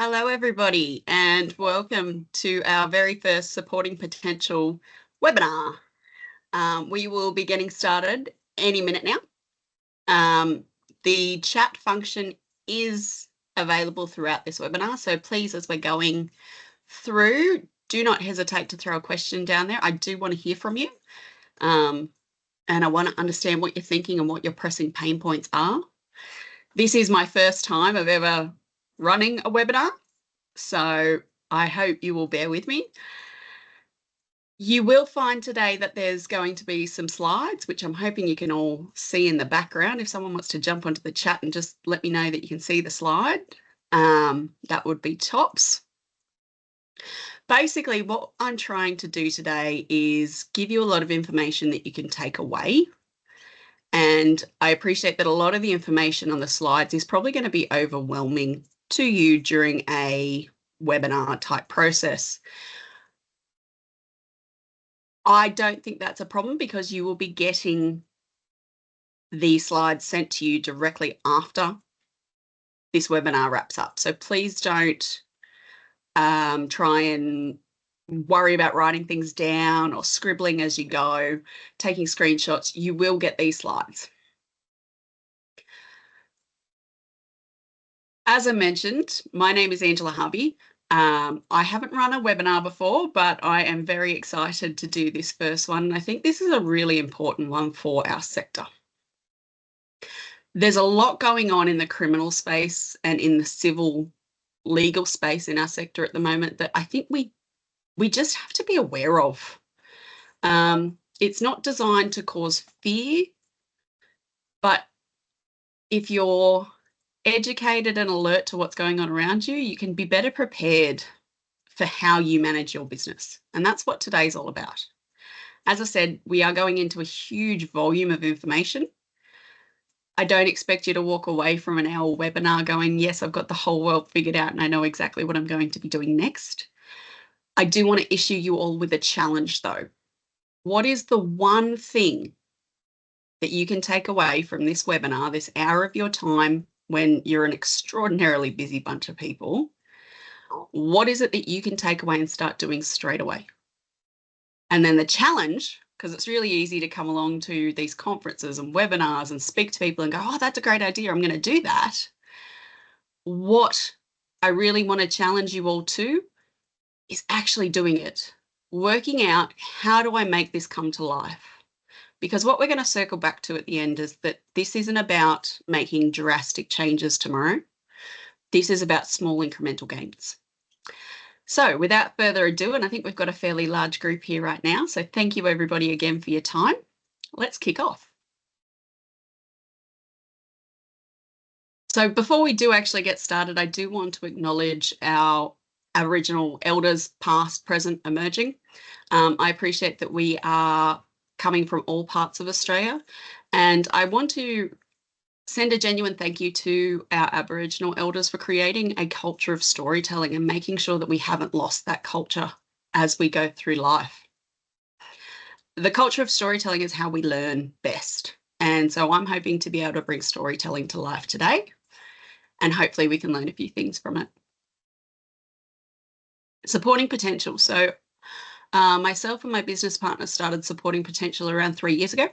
Hello, everybody, and welcome to our very first Supporting Potential webinar. We will be getting started any minute now. The chat function is available throughout this webinar, so please, as we're going through, do not hesitate to throw a question down there. I do want to hear from you, and I want to understand what you're thinking and what your pressing pain points are. This is my first time of ever running a webinar, so I hope you will bear with me. You will find today that there's going to be some slides, which I'm hoping you can all see in the background. If someone wants to jump onto the chat and just let me know that you can see the slide, that would be tops. Basically, what I'm trying to do today is give you a lot of information that you can take away. And I appreciate that a lot of the information on the slides is probably going to be overwhelming to you during a webinar type process. I don't think that's a problem because you will be getting these slides sent to you directly after this webinar wraps up. So please don't try and worry about writing things down or scribbling as you go, taking screenshots. You will get these slides. As I mentioned, my name is Angela Harvey. I haven't run a webinar before, but I am very excited to do this first one. And I think this is a really important one for our sector. There's a lot going on in the criminal space and in the civil legal space in our sector at the moment that I think we just have to be aware of. It's not designed to cause fear, but if you're educated and alert to what's going on around you, you can be better prepared for how you manage your business. And that's what today's all about. As I said, we are going into a huge volume of information. I don't expect you to walk away from an hour webinar going, yes, I've got the whole world figured out and I know exactly what I'm going to be doing next. I do want to issue you all with a challenge though. What is the one thing that you can take away from this webinar, this hour of your time when you're an extraordinarily busy bunch of people? What is it that you can take away and start doing straight away? And then the challenge, because it's really easy to come along to these conferences and webinars and speak to people and go, oh, that's a great idea, I'm going to do that. What I really want to challenge you all to is actually doing it, working out how do I make this come to life? Because what we're going to circle back to at the end is that this isn't about making drastic changes tomorrow. This is about small incremental gains. So without further ado, and I think we've got a fairly large group here right now, so thank you everybody again for your time. Let's kick off. So before we do actually get started, I do want to acknowledge our Aboriginal elders, past, present, emerging. I appreciate that we are coming from all parts of Australia, and I want to send a genuine thank you to our Aboriginal elders for creating a culture of storytelling and making sure that we haven't lost that culture as we go through life. The culture of storytelling is how we learn best. And so I'm hoping to be able to bring storytelling to life today, and hopefully we can learn a few things from it. Supporting potential. So myself and my business partner started Supporting Potential around 3 years ago.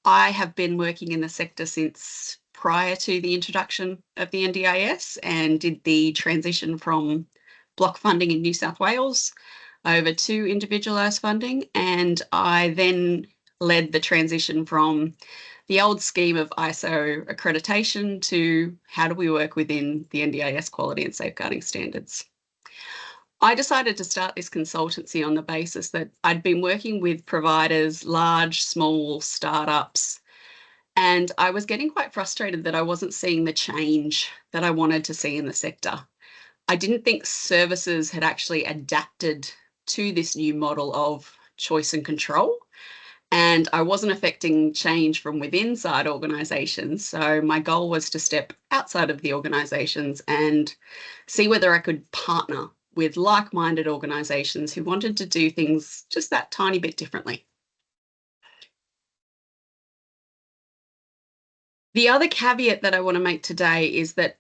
I have been working in the sector since prior to the introduction of the NDIS and did the transition from block funding in New South Wales over to individualised funding. And I then led the transition from the old scheme of ISO accreditation to how do we work within the NDIS quality and safeguarding standards. I decided to start this consultancy on the basis that I'd been working with providers, large, small, startups, and I was getting quite frustrated that I wasn't seeing the change that I wanted to see in the sector. I didn't think services had actually adapted to this new model of choice and control, and I wasn't affecting change from within inside organisations. So my goal was to step outside of the organisations and see whether I could partner with like-minded organisations who wanted to do things just that tiny bit differently. The other caveat that I want to make today is that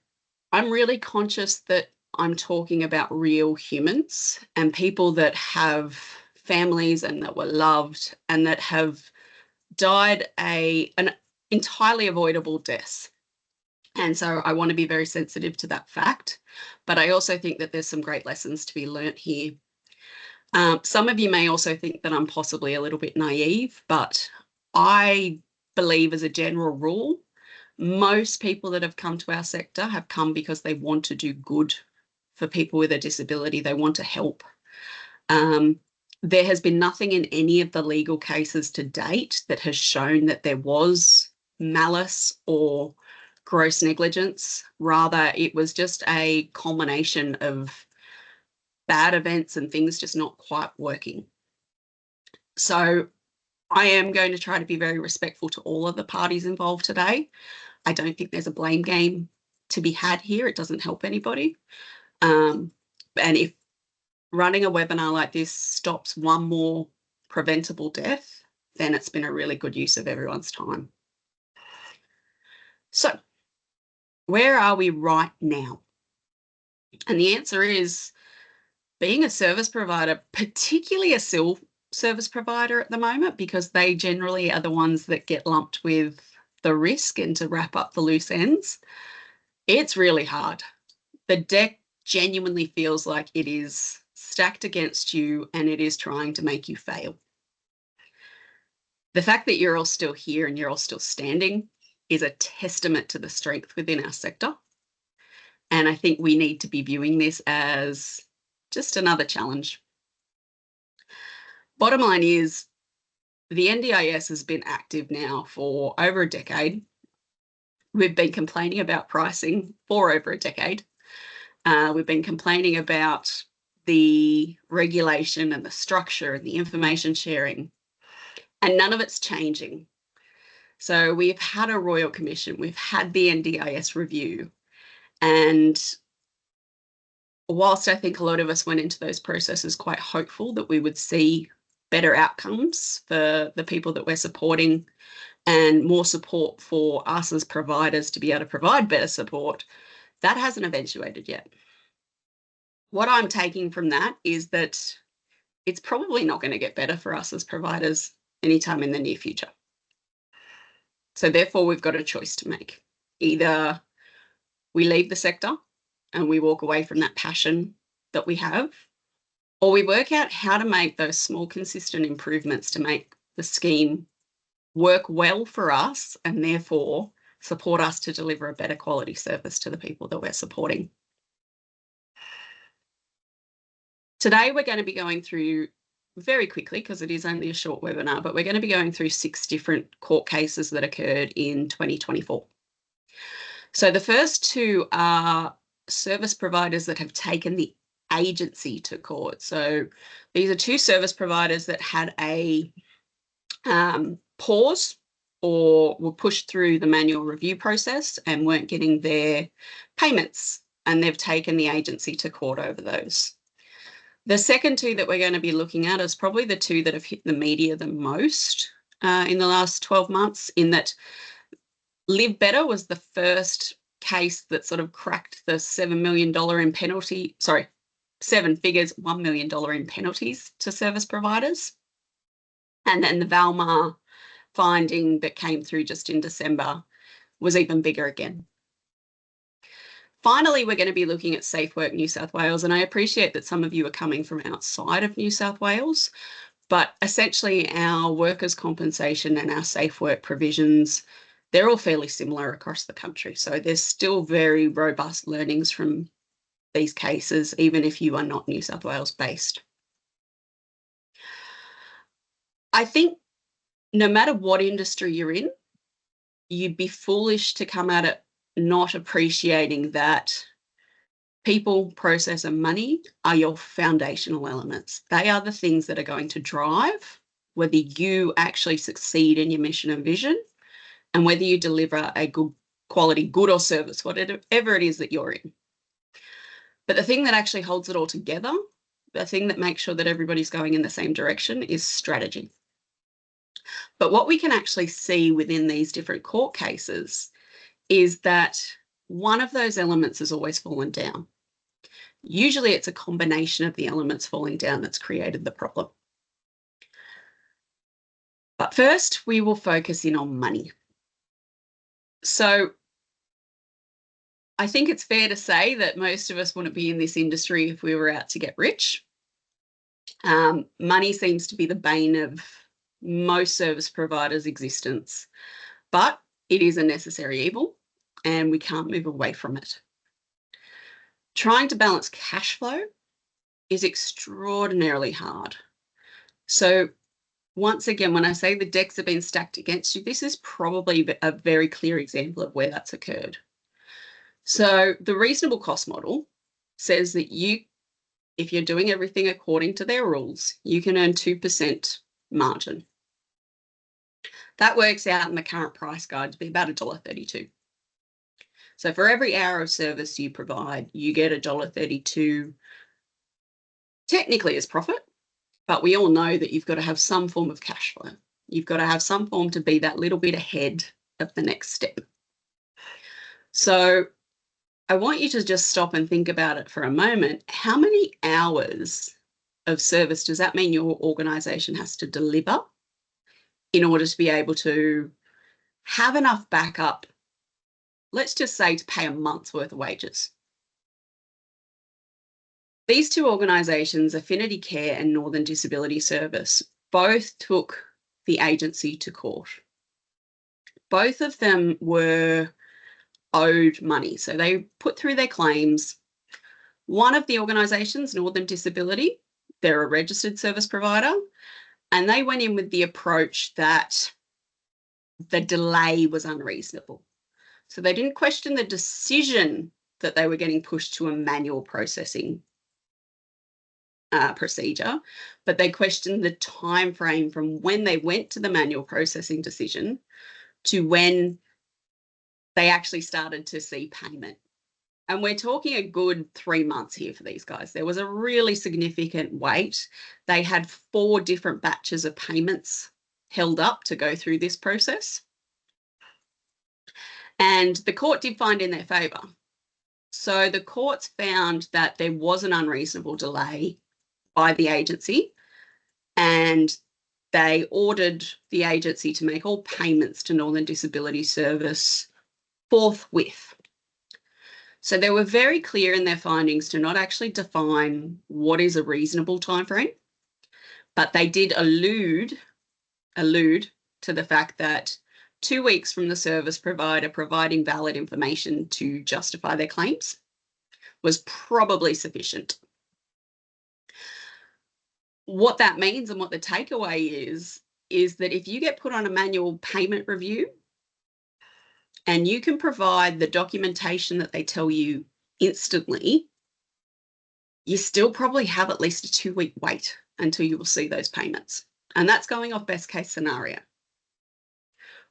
I'm really conscious that I'm talking about real humans and people that have families and that were loved and that have died an entirely avoidable death. And so I want to be very sensitive to that fact. But I also think that there's some great lessons to be learnt here. Some of you may also think that I'm possibly a little bit naive, but I believe as a general rule, most people that have come to our sector have come because they want to do good for people with a disability. They want to help. There has been nothing in any of the legal cases to date that has shown that there was malice or gross negligence. Rather, it was just a culmination of bad events and things just not quite working. So I am going to try to be very respectful to all of the parties involved today. I don't think there's a blame game to be had here. It doesn't help anybody. And if running a webinar like this stops one more preventable death, then it's been a really good use of everyone's time. So where are we right now? And the answer is, being a service provider, particularly a civil service provider at the moment, because they generally are the ones that get lumped with the risk and to wrap up the loose ends, it's really hard. The deck genuinely feels like it is stacked against you and it is trying to make you fail. The fact that you're all still here and you're all still standing is a testament to the strength within our sector. And I think we need to be viewing this as just another challenge. Bottom line is, the NDIS has been active now for over a decade. We've been complaining about pricing for over a decade. We've been complaining about the regulation and the structure and the information sharing, and none of it's changing. So we've had a Royal Commission, we've had the NDIS review, and whilst I think a lot of us went into those processes quite hopeful that we would see better outcomes for the people that we're supporting and more support for us as providers to be able to provide better support, that hasn't eventuated yet. What I'm taking from that is that it's probably not going to get better for us as providers anytime in the near future. So therefore, we've got a choice to make. Either we leave the sector and we walk away from that passion that we have, or we work out how to make those small, consistent improvements to make the scheme work well for us and therefore support us to deliver a better quality service to the people that we're supporting. Today, we're going to be going through very quickly, because it is only a short webinar, but we're going to be going through 6 different court cases that occurred in 2024. So the first 2 are service providers that have taken the agency to court. So these are 2 service providers that had a pause or were pushed through the manual review process and weren't getting their payments, and they've taken the agency to court over those. The second 2 that we're going to be looking at is probably the 2 that have hit the media the most in the last 12 months, in that Live Better was the first case that sort of cracked the $7 million in penalty, sorry, 7 figures, $1 million in penalties to service providers. And then the Valmar finding that came through just in December was even bigger again. Finally, we're going to be looking at Safe Work New South Wales, and I appreciate that some of you are coming from outside of New South Wales, but essentially our workers' compensation and our safe work provisions, they're all fairly similar across the country. So there's still very robust learnings from these cases, even if you are not New South Wales based. I think no matter what industry you're in, you'd be foolish to come at it not appreciating that people, process, and money are your foundational elements. They are the things that are going to drive whether you actually succeed in your mission and vision, and whether you deliver a good quality good or service, whatever it is that you're in. But the thing that actually holds it all together, the thing that makes sure that everybody's going in the same direction, is strategy. But what we can actually see within these different court cases is that one of those elements has always fallen down. Usually it's a combination of the elements falling down that's created the problem. But first, we will focus in on money. So I think it's fair to say that most of us wouldn't be in this industry if we were out to get rich. Money seems to be the bane of most service providers' existence, but it is a necessary evil and we can't move away from it. Trying to balance cash flow is extraordinarily hard. So once again, when I say the decks have been stacked against you, this is probably a very clear example of where that's occurred. So the reasonable cost model says that if you're doing everything according to their rules, you can earn 2% margin. That works out in the current price guide to be about $1.32. So for every hour of service you provide, you get $1.32 technically as profit, but we all know that you've got to have some form of cash flow. You've got to have some form to be that little bit ahead of the next step. So I want you to just stop and think about it for a moment. How many hours of service does that mean your organisation has to deliver in order to be able to have enough backup, let's just say, to pay a month's worth of wages? These two organisations, Affinity Care and Northern Disability Service, both took the agency to court. Both of them were owed money. So they put through their claims. One of the organisations, Northern Disability, they're a registered service provider, and they went in with the approach that the delay was unreasonable. So they didn't question the decision that they were getting pushed to a manual processing procedure, but they questioned the time frame from when they went to the manual processing decision to when they actually started to see payment. And we're talking a good 3 months here for these guys. There was a really significant wait. They had 4 different batches of payments held up to go through this process. And the court did find in their favour. So the courts found that there was an unreasonable delay by the agency, and they ordered the agency to make all payments to Northern Disability Service forthwith. So they were very clear in their findings to not actually define what is a reasonable timeframe, but they did allude to the fact that 2 weeks from the service provider providing valid information to justify their claims was probably sufficient. What that means and what the takeaway is that if you get put on a manual payment review and you can provide the documentation that they tell you instantly, you still probably have at least a 2-week wait until you will see those payments. And that's going off best case scenario.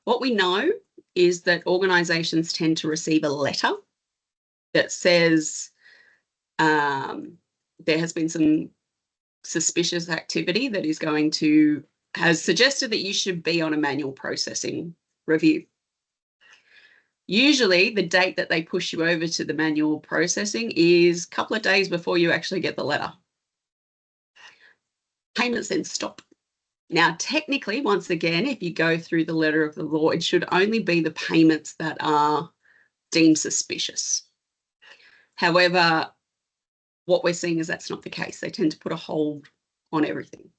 What we know is that organisations tend to receive a letter that says there has been some suspicious activity that has suggested that you should be on a manual processing review. Usually the date that they push you over to the manual processing is a couple of days before you actually get the letter. Payments then stop. Now, technically, once again, if you go through the letter of the law, it should only be the payments that are deemed suspicious. However, what we're seeing is that's not the case. They tend to put a hold on everything.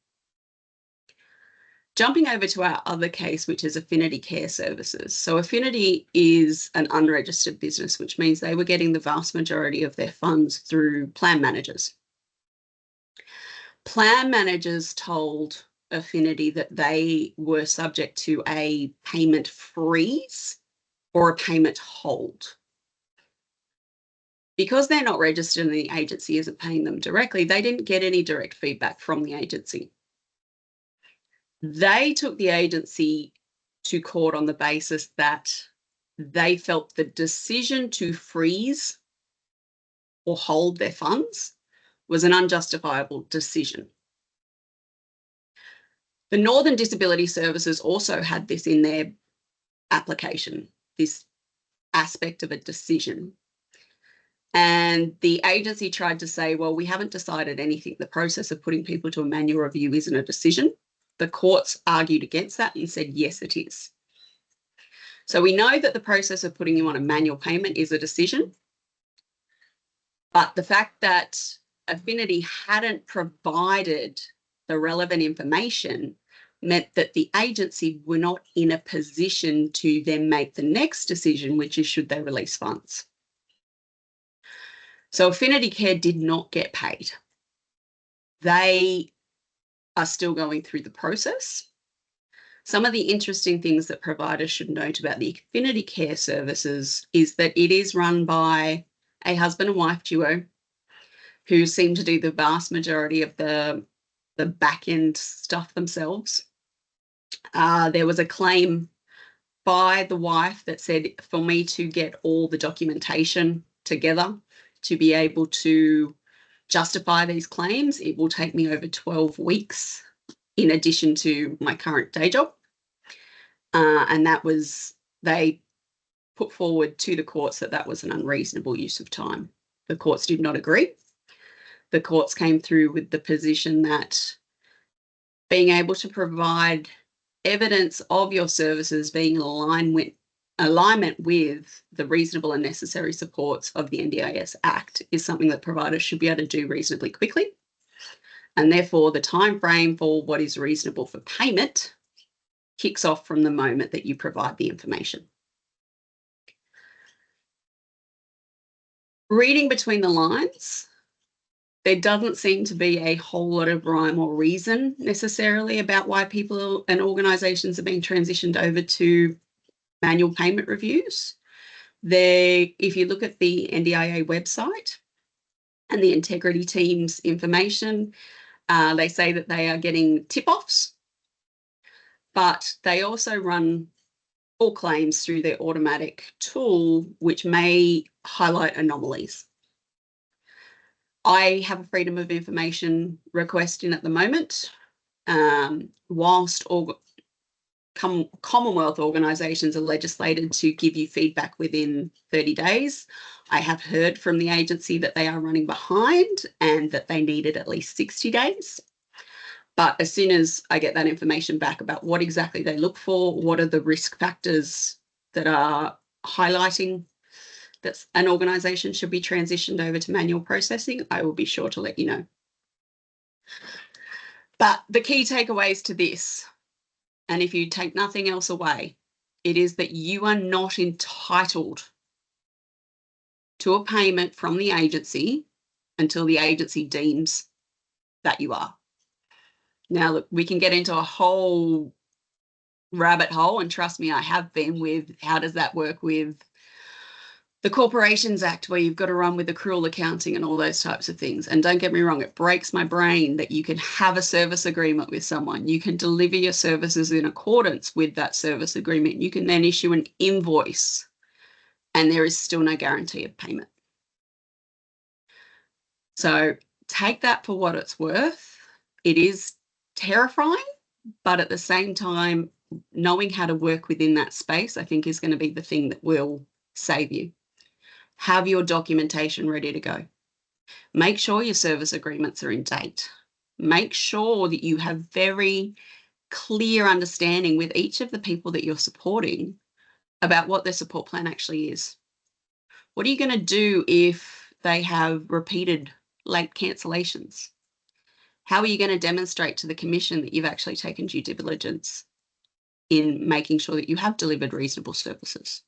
Jumping over to our other case, which is Affinity Care Services. So Affinity is an unregistered business, which means they were getting the vast majority of their funds through plan managers. Plan managers told Affinity that they were subject to a payment freeze or a payment hold. Because they're not registered and the agency isn't paying them directly, they didn't get any direct feedback from the agency. They took the agency to court on the basis that they felt the decision to freeze or hold their funds was an unjustifiable decision. The Northern Disability Services also had this in their application, this aspect of a decision. And the agency tried to say, well, we haven't decided anything. The process of putting people to a manual review isn't a decision. The courts argued against that and said, yes, it is. So we know that the process of putting you on a manual payment is a decision. But the fact that Affinity hadn't provided the relevant information meant that the agency were not in a position to then make the next decision, which is should they release funds. So Affinity Care did not get paid. They are still going through the process. Some of the interesting things that providers should note about the Affinity Care services is that it is run by a husband and wife duo who seem to do the vast majority of the back end stuff themselves. There was a claim by the wife that said, for me to get all the documentation together to be able to justify these claims, it will take me over 12 weeks in addition to my current day job. And that was, they put forward to the courts that that was an unreasonable use of time. The courts did not agree. The courts came through with the position that being able to provide evidence of your services being in alignment with the reasonable and necessary supports of the NDIS Act is something that providers should be able to do reasonably quickly. And therefore, the time frame for what is reasonable for payment kicks off from the moment that you provide the information. Reading between the lines, there doesn't seem to be a whole lot of rhyme or reason necessarily about why people and organisations are being transitioned over to manual payment reviews. If you look at the NDIA website and the integrity team's information, they say that they are getting tip-offs, but they also run all claims through their automatic tool, which may highlight anomalies. I have a freedom of information request in at the moment. Whilst Commonwealth organisations are legislated to give you feedback within 30 days, I have heard from the agency that they are running behind and that they needed at least 60 days. But as soon as I get that information back about what exactly they look for, what are the risk factors that are highlighting that an organisation should be transitioned over to manual processing, I will be sure to let you know. But the key takeaways to this, and if you take nothing else away, it is that you are not entitled to a payment from the agency until the agency deems that you are. Now, look, we can get into a whole rabbit hole, and trust me, I have been, with how does that work with the Corporations Act, where you've got to run with accrual accounting and all those types of things. And don't get me wrong, it breaks my brain that you can have a service agreement with someone. You can deliver your services in accordance with that service agreement. You can then issue an invoice and there is still no guarantee of payment. So take that for what it's worth. It is terrifying, but at the same time, knowing how to work within that space, I think, is going to be the thing that will save you. Have your documentation ready to go. Make sure your service agreements are in date. Make sure that you have very clear understanding with each of the people that you're supporting about what their support plan actually is. What are you going to do if they have repeated late cancellations? How are you going to demonstrate to the Commission that you've actually taken due diligence in making sure that you have delivered reasonable services?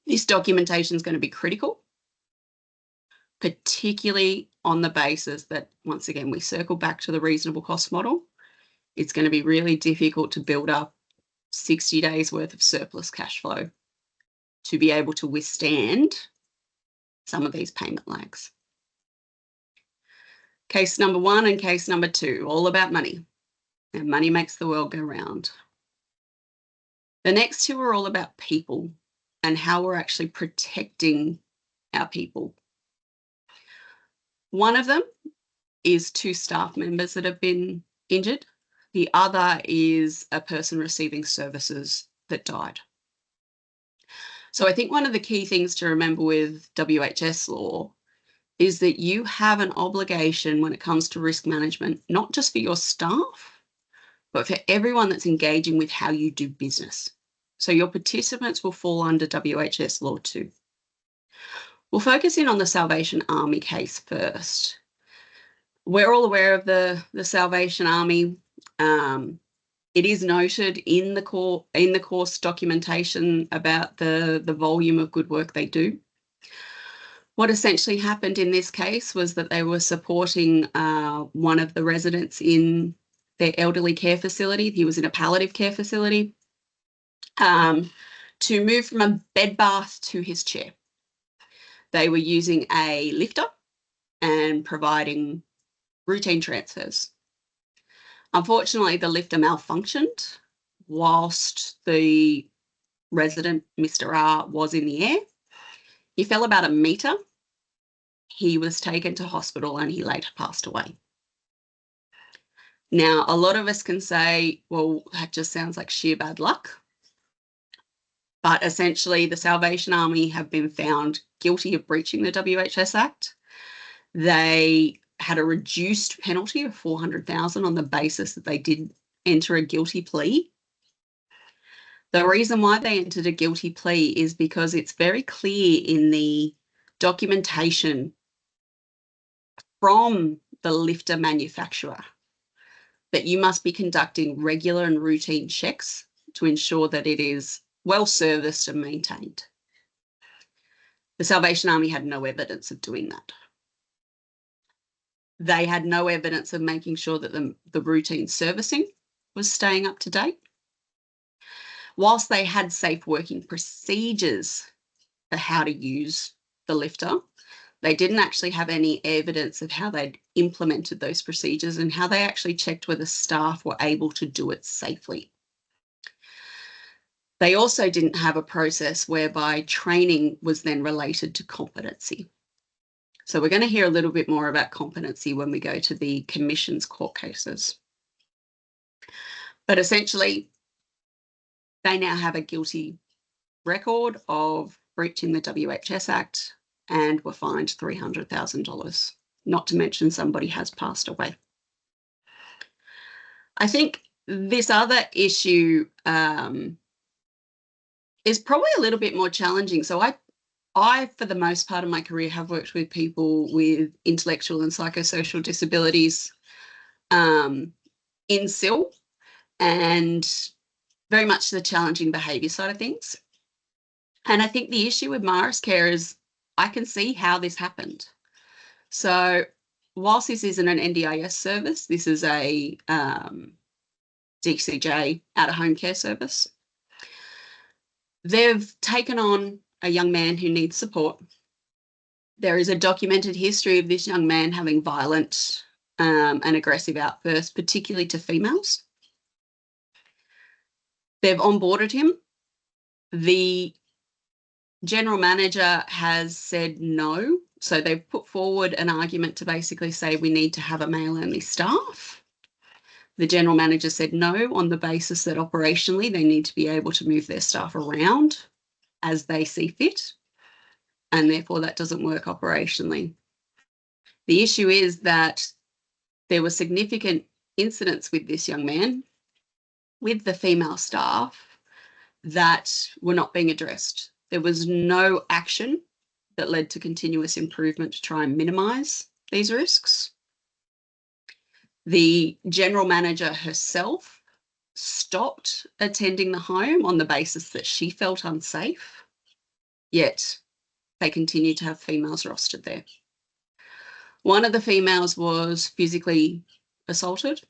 This documentation is going to be critical, particularly on the basis that, once again, we circle back to the reasonable cost model. It's going to be really difficult to build up 60 days worth of surplus cash flow to be able to withstand some of these payment lags. Case number 1 and case number 2, all about money, and money makes the world go round. The next 2 are all about people and how we're actually protecting our people. One of them is 2 staff members that have been injured. The other is a person receiving services that died. So I think one of the key things to remember with WHS law is that you have an obligation when it comes to risk management, not just for your staff, but for everyone that's engaging with how you do business. So your participants will fall under WHS law too. We'll focus in on the Salvation Army case first. We're all aware of the Salvation Army. It is noted in the course documentation about the volume of good work they do. What essentially happened in this case was that they were supporting one of the residents in their elderly care facility. He was in a palliative care facility, to move from a bed bath to his chair. They were using a lifter and providing routine transfers. Unfortunately, the lifter malfunctioned whilst the resident, Mr. R, was in the air. He fell about 1 metre. He was taken to hospital and he later passed away. Now, a lot of us can say, well, that just sounds like sheer bad luck. But essentially, the Salvation Army have been found guilty of breaching the WHS Act. They had a reduced penalty of $400,000 on the basis that they did enter a guilty plea. The reason why they entered a guilty plea is because it's very clear in the documentation from the lifter manufacturer that you must be conducting regular and routine checks to ensure that it is well serviced and maintained. The Salvation Army had no evidence of doing that. They had no evidence of making sure that the routine servicing was staying up to date. Whilst they had safe working procedures for how to use the lifter, they didn't actually have any evidence of how they'd implemented those procedures and how they actually checked whether staff were able to do it safely. They also didn't have a process whereby training was then related to competency. So we're going to hear a little bit more about competency when we go to the Commission's court cases. But essentially, they now have a guilty record of breaching the WHS Act and were fined $300,000, not to mention somebody has passed away. I think this other issue is probably a little bit more challenging. So I, for the most part of my career, have worked with people with intellectual and psychosocial disabilities in CIL, and very much the challenging behaviour side of things. And I think the issue with Maris Care is I can see how this happened. So whilst this isn't an NDIS service, this is a DCJ out-of-home care service. They've taken on a young man who needs support. There is a documented history of this young man having violent and aggressive outbursts, particularly to females. They've onboarded him. The general manager has said no. So they've put forward an argument to basically say we need to have a male-only staff. The general manager said no on the basis that operationally they need to be able to move their staff around as they see fit, and therefore that doesn't work operationally. The issue is that there were significant incidents with this young man, with the female staff, that were not being addressed. There was no action that led to continuous improvement to try and minimise these risks. The general manager herself stopped attending the home on the basis that she felt unsafe, yet they continued to have females rostered there. One of the females was physically assaulted.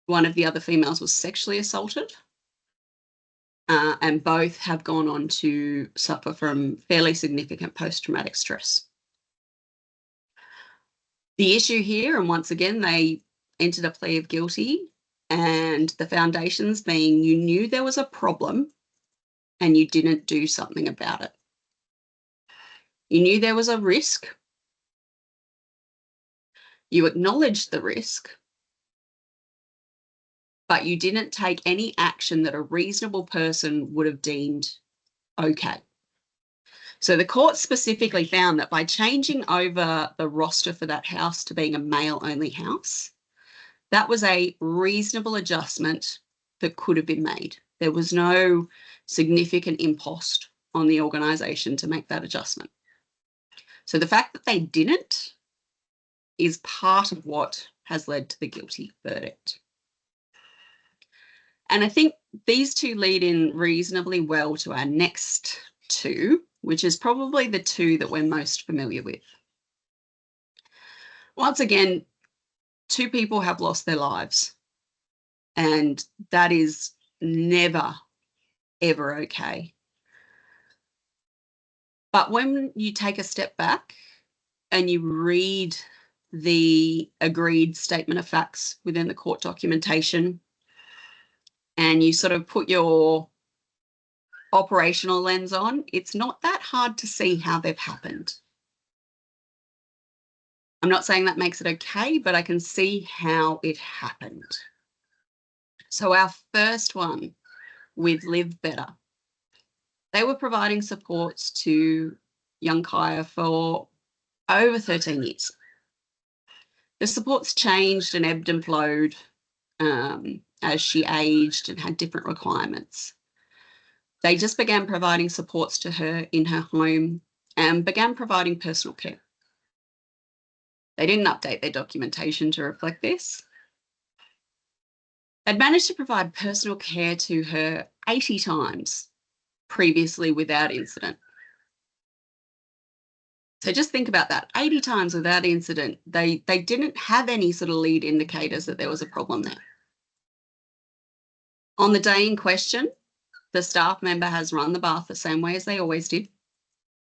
One of the other females was sexually assaulted. And both have gone on to suffer from fairly significant post-traumatic stress. The issue here, and once again, they entered a plea of guilty, and the foundations being you knew there was a problem and you didn't do something about it. You knew there was a risk. You acknowledged the risk, but you didn't take any action that a reasonable person would have deemed okay. So the court specifically found that by changing over the roster for that house to being a male-only house, that was a reasonable adjustment that could have been made. There was no significant impost on the organisation to make that adjustment. So the fact that they didn't is part of what has led to the guilty verdict. And I think these two lead in reasonably well to our next two, which is probably the two that we're most familiar with. Once again, two people have lost their lives, and that is never, ever okay. But when you take a step back and you read the agreed statement of facts within the court documentation, and you sort of put your operational lens on, it's not that hard to see how they've happened. I'm not saying that makes it okay, but I can see how it happened. So our first one with Live Better, they were providing supports to young Kaya for over 13 years. The supports changed and ebbed and flowed as she aged and had different requirements. They just began providing supports to her in her home and began providing personal care. They didn't update their documentation to reflect this. They'd managed to provide personal care to her 80 times previously without incident. So just think about that, 80 times without incident. They didn't have any sort of lead indicators that there was a problem there. On the day in question, the staff member has run the bath the same way as they always did.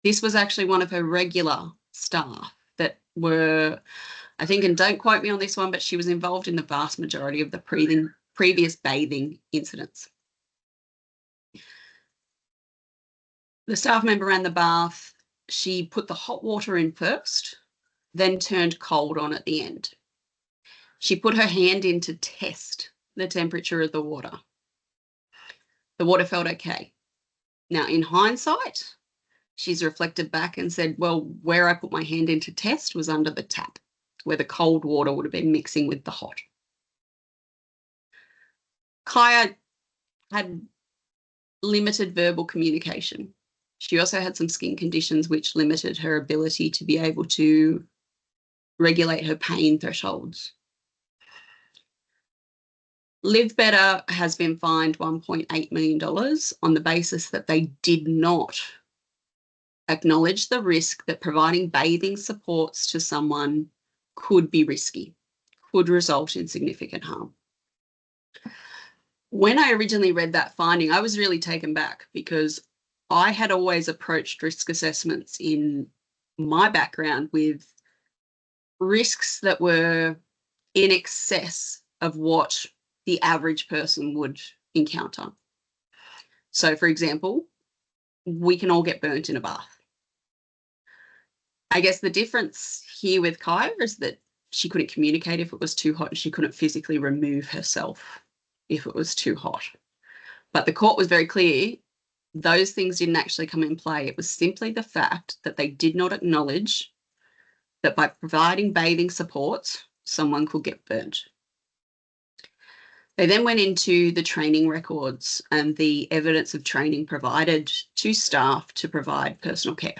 This was actually one of her regular staff that were, I think, and don't quote me on this one, but she was involved in the vast majority of the previous bathing incidents. The staff member ran the bath. She put the hot water in first, then turned cold on at the end. She put her hand in to test the temperature of the water. The water felt okay. Now, in hindsight, she's reflected back and said, well, where I put my hand in to test was under the tap, where the cold water would have been mixing with the hot. Kaya had limited verbal communication. She also had some skin conditions which limited her ability to be able to regulate her pain thresholds. Live Better has been fined $1.8 million on the basis that they did not acknowledge the risk that providing bathing supports to someone could be risky, could result in significant harm. When I originally read that finding, I was really taken back because I had always approached risk assessments in my background with risks that were in excess of what the average person would encounter. So, for example, we can all get burnt in a bath. I guess the difference here with Kaya is that she couldn't communicate if it was too hot and she couldn't physically remove herself if it was too hot. But the court was very clear, those things didn't actually come in play. It was simply the fact that they did not acknowledge that by providing bathing supports, someone could get burnt. They then went into the training records and the evidence of training provided to staff to provide personal care.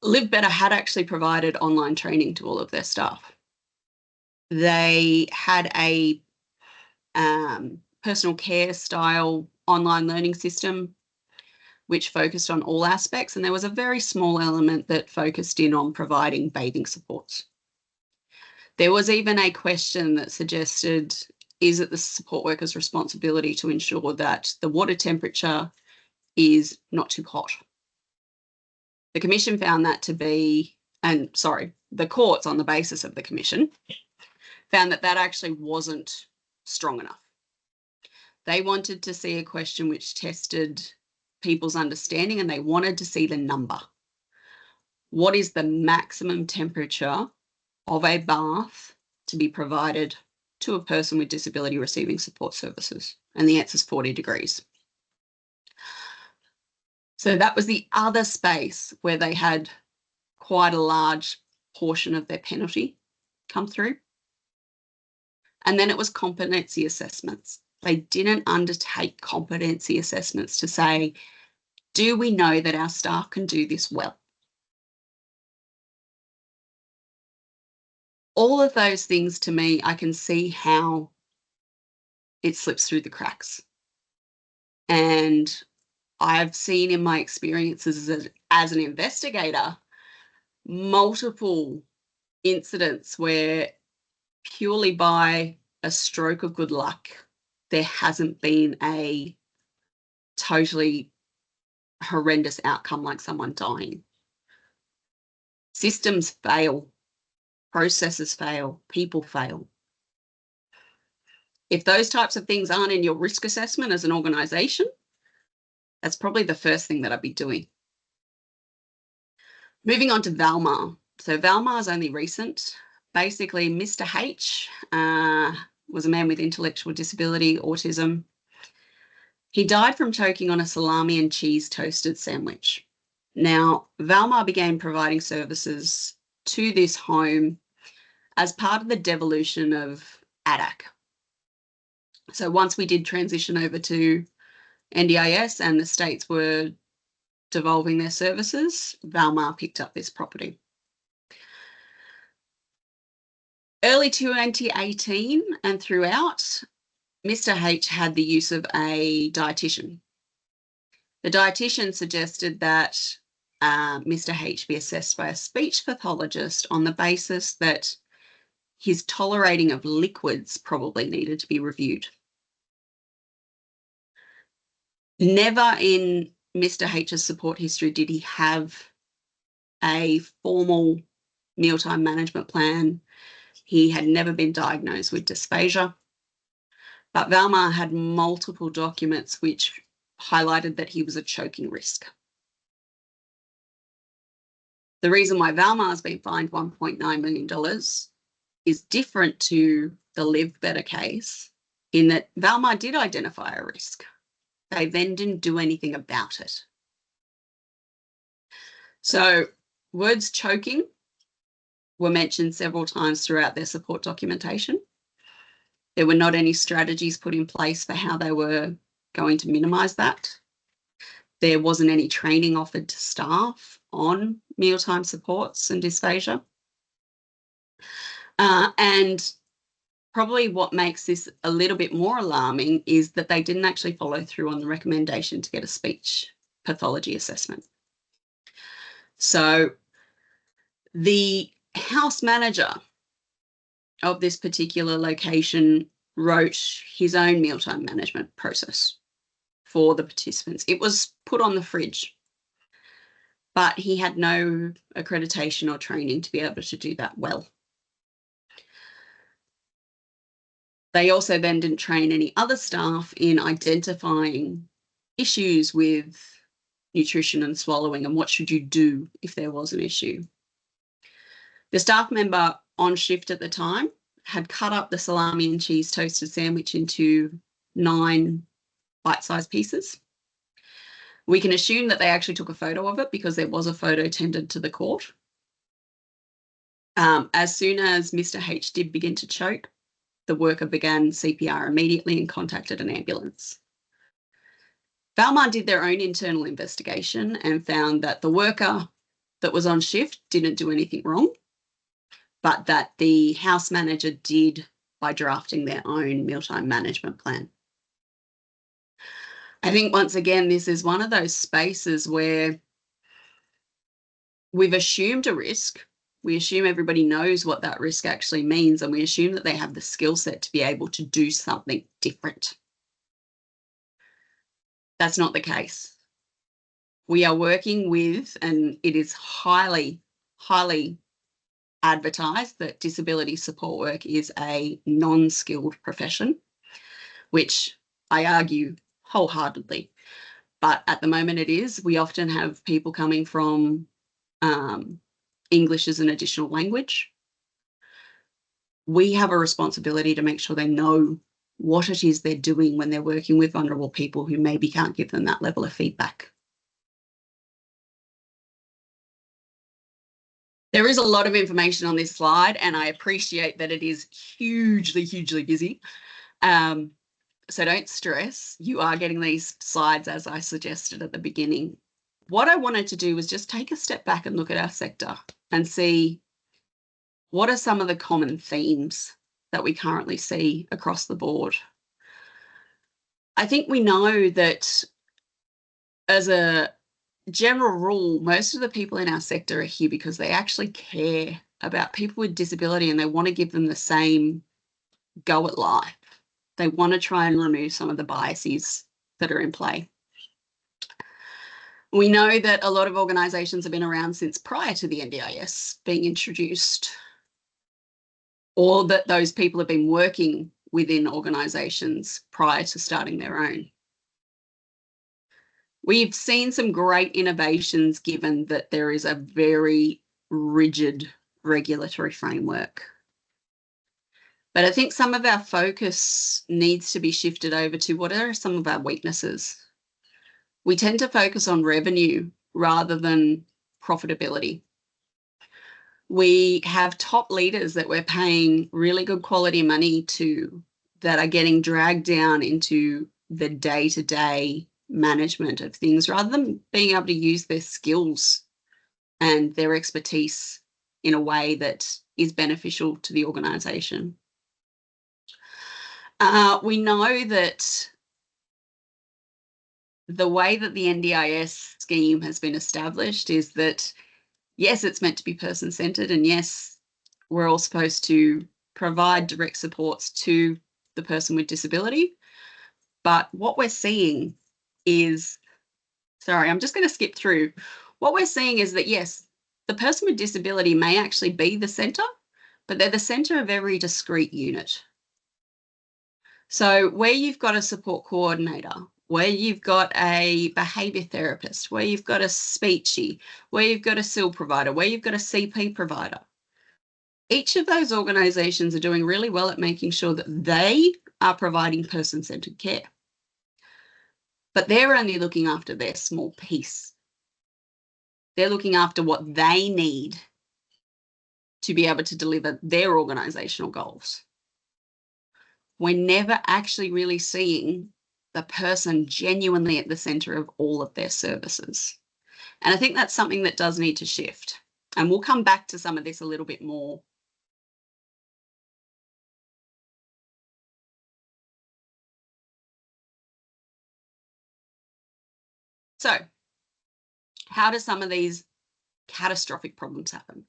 Live Better had actually provided online training to all of their staff. They had a personal care style online learning system which focused on all aspects, and there was a very small element that focused in on providing bathing supports. There was even a question that suggested, is it the support worker's responsibility to ensure that the water temperature is not too hot? The commission found that to be, the courts on the basis of the commission found that that actually wasn't strong enough. They wanted to see a question which tested people's understanding and they wanted to see the number. What is the maximum temperature of a bath to be provided to a person with disability receiving support services? And the answer is 40 degrees. So that was the other space where they had quite a large portion of their penalty come through. And then it was competency assessments. They didn't undertake competency assessments to say, do we know that our staff can do this well? All of those things, to me, I can see how it slips through the cracks. And I've seen in my experiences as an investigator, multiple incidents where purely by a stroke of good luck, there hasn't been a totally horrendous outcome like someone dying. Systems fail, processes fail, people fail. If those types of things aren't in your risk assessment as an organisation, that's probably the first thing that I'd be doing. Moving on to Valmar. So Valmar is only recent. Basically, Mr. H was a man with intellectual disability, autism. He died from choking on a salami and cheese toasted sandwich. Now, Valmar began providing services to this home as part of the devolution of ADAC. So once we did transition over to NDIS and the states were devolving their services, Valmar picked up this property. Early 2018 and throughout, Mr. H had the use of a dietitian. The dietitian suggested that Mr. H be assessed by a speech pathologist on the basis that his tolerating of liquids probably needed to be reviewed. Never in Mr. H's support history did he have a formal mealtime management plan. He had never been diagnosed with dysphagia, but Valmar had multiple documents which highlighted that he was a choking risk. The reason why Valmar has been fined $1.9 million is different to the Live Better case in that Valmar did identify a risk. They then didn't do anything about it. So words choking were mentioned several times throughout their support documentation. There were not any strategies put in place for how they were going to minimise that. There wasn't any training offered to staff on mealtime supports and dysphagia. And probably what makes this a little bit more alarming is that they didn't actually follow through on the recommendation to get a speech pathology assessment. So the house manager of this particular location wrote his own mealtime management process for the participants. It was put on the fridge, but he had no accreditation or training to be able to do that well. They also then didn't train any other staff in identifying issues with nutrition and swallowing and what should you do if there was an issue. The staff member on shift at the time had cut up the salami and cheese toasted sandwich into 9 bite-sized pieces. We can assume that they actually took a photo of it because there was a photo tendered to the court. As soon as Mr. H did begin to choke, the worker began CPR immediately and contacted an ambulance. Valmar did their own internal investigation and found that the worker that was on shift didn't do anything wrong, but that the house manager did by drafting their own mealtime management plan. I think once again, this is one of those spaces where we've assumed a risk. We assume everybody knows what that risk actually means, and we assume that they have the skill set to be able to do something different. That's not the case. We are working with, and it is highly, highly advertised that disability support work is a non-skilled profession, which I argue wholeheartedly. But at the moment it is. We often have people coming from English as an additional language. We have a responsibility to make sure they know what it is they're doing when they're working with vulnerable people who maybe can't give them that level of feedback. There is a lot of information on this slide, and I appreciate that it is hugely, hugely busy. So don't stress. You are getting these slides as I suggested at the beginning. What I wanted to do was just take a step back and look at our sector and see what are some of the common themes that we currently see across the board. I think we know that as a general rule, most of the people in our sector are here because they actually care about people with disability and they want to give them the same go at life. They want to try and remove some of the biases that are in play. We know that a lot of organisations have been around since prior to the NDIS being introduced, or that those people have been working within organisations prior to starting their own. We've seen some great innovations given that there is a very rigid regulatory framework. But I think some of our focus needs to be shifted over to what are some of our weaknesses. We tend to focus on revenue rather than profitability. We have top leaders that we're paying really good quality money to that are getting dragged down into the day-to-day management of things rather than being able to use their skills and their expertise in a way that is beneficial to the organisation. We know that the way that the NDIS scheme has been established is that, yes, it's meant to be person-centred, and yes, we're all supposed to provide direct supports to the person with disability. But what we're seeing is, sorry, I'm just going to skip through. What we're seeing is that, yes, the person with disability may actually be the centre, but they're the centre of every discrete unit. So where you've got a support coordinator, where you've got a behaviour therapist, where you've got a speechy, where you've got a SIL provider, where you've got a CP provider, each of those organisations are doing really well at making sure that they are providing person-centred care. But they're only looking after their small piece. They're looking after what they need to be able to deliver their organisational goals. We're never actually really seeing the person genuinely at the centre of all of their services. And I think that's something that does need to shift. And we'll come back to some of this a little bit more. So, how do some of these catastrophic problems happen?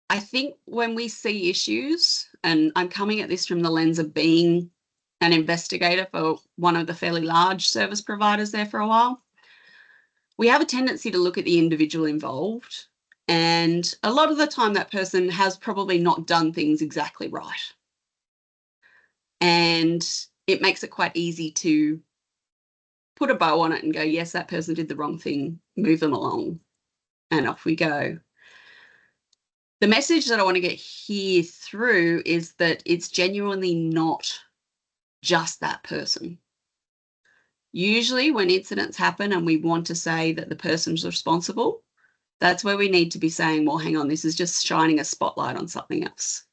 I think when we see issues, and I'm coming at this from the lens of being an investigator for one of the fairly large service providers there for a while, we have a tendency to look at the individual involved, and a lot of the time that person has probably not done things exactly right. And it makes it quite easy to put a bow on it and go, yes, that person did the wrong thing, move them along, and off we go. The message that I want to get here through is that it's genuinely not just that person. Usually when incidents happen and we want to say that the person's responsible, that's where we need to be saying, well, hang on, this is just shining a spotlight on something else.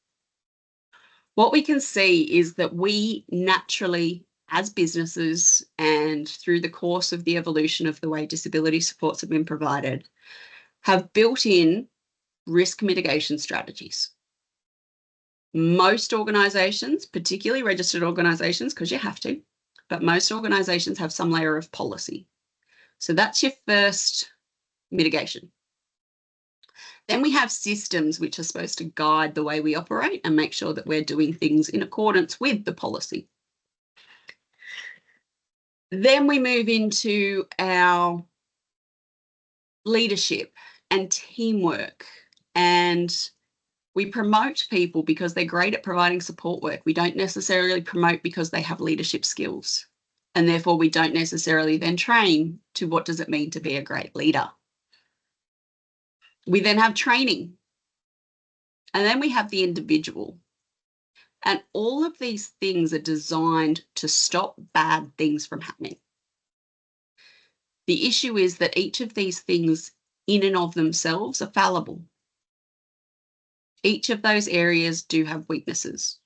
What we can see is that we naturally, as businesses and through the course of the evolution of the way disability supports have been provided, have built in risk mitigation strategies. Most organisations, particularly registered organisations, because you have to, but most organisations have some layer of policy. So that's your first mitigation. Then we have systems which are supposed to guide the way we operate and make sure that we're doing things in accordance with the policy. Then we move into our leadership and teamwork, and we promote people because they're great at providing support work. We don't necessarily promote because they have leadership skills, and therefore we don't necessarily then train to what does it mean to be a great leader. We then have training, and then we have the individual. And all of these things are designed to stop bad things from happening. The issue is that each of these things in and of themselves are fallible. Each of those areas do have weaknesses.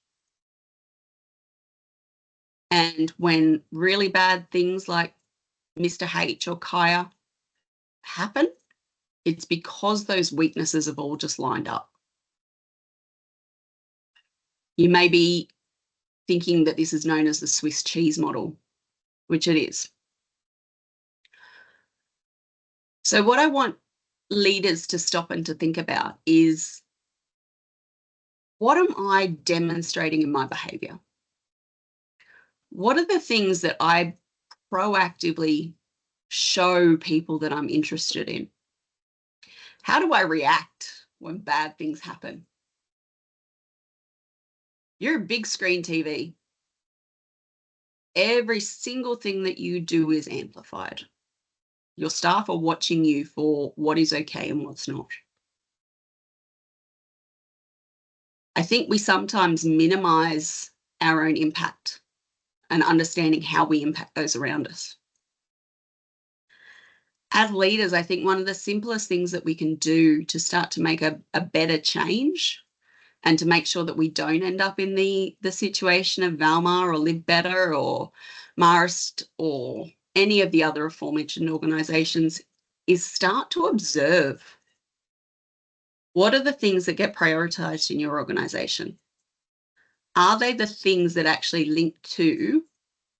And when really bad things like Mr. H or Kaya happen, it's because those weaknesses have all just lined up. You may be thinking that this is known as the Swiss cheese model, which it is. So what I want leaders to stop and to think about is, what am I demonstrating in my behavior? What are the things that I proactively show people that I'm interested in? How do I react when bad things happen? You're a big screen TV. Every single thing that you do is amplified. Your staff are watching you for what is okay and what's not. I think we sometimes minimize our own impact and understanding how we impact those around us. As leaders, I think one of the simplest things that we can do to start to make a better change and to make sure that we don't end up in the situation of Valmar or Live Better or Marist or any of the other aforementioned organisations is start to observe, what are the things that get prioritised in your organisation? Are they the things that actually link to